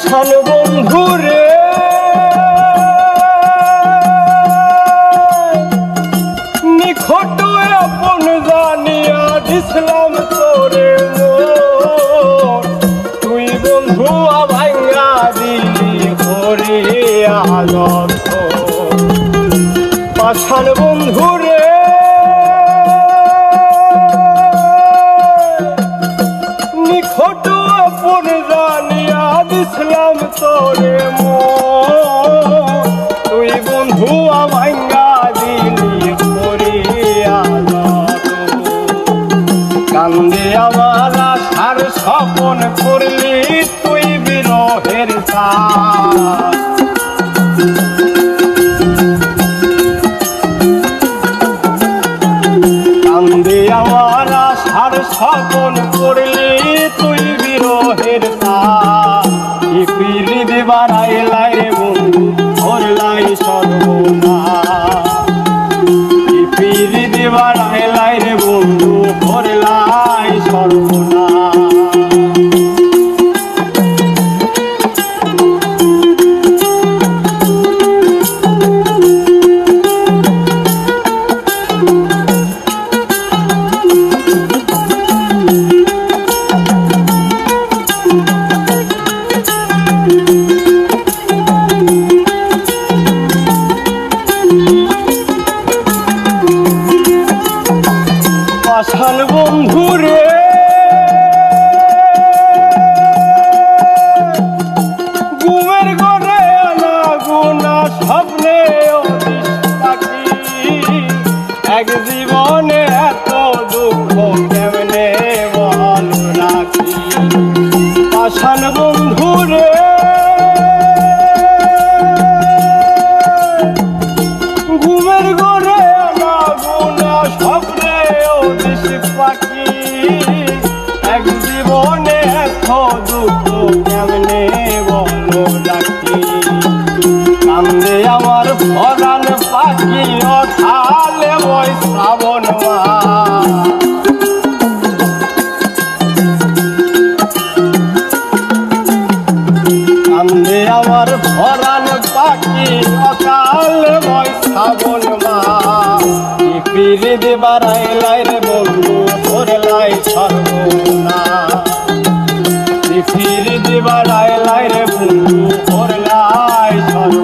পাষাণ বন্ধুরে নিখট আপন জানিয়া দিছিলাম তোরে তুই বন্ধু ভাঙ্গা দিলি হরে আদর্শ পাষাণ বন্ধুরে নিখট আপন জানিয়া দিছিলাম তোরে তুই বন্ধু ভাঙ্গা দিলি হরে আদর্শ কান্দে আমার আশার স্বপন করলি তুই বিরহের সাথ কান্দে আমার আশার স্বপন করলি তুই বিরহের সাথ পিড়ি দেবার আইলাই রে বন্ধু করলাই সর্বনাশ পিড়ি দেবার আইলাই রে বন্ধু করলাই সর্বনাশ পাষাণ বন্ধুরে ঘুমের ঘরে আনা গুনা স্বপ্নে পাখি এক জীবনে এত দুঃখ কেমনে বল রাখি পাষাণ বন্ধুরে ঘুমের ঘরে আনা গুনা স্বপ্নে পাখি এক জীবনে এত দুঃখ কেমনে বলো ডাকি কান্দে আমার ভরান পাখি অথালে বই শ্রাবণ কান্দে আমার ভরান পাখি অকালে বই শ্রাবণ পিড়ি দেবার আইলাই রে বন্ধু করলাই সর্বনাশ পিড়ি দেবার আইলাই রে বন্ধু করলাই সর্বনাশ।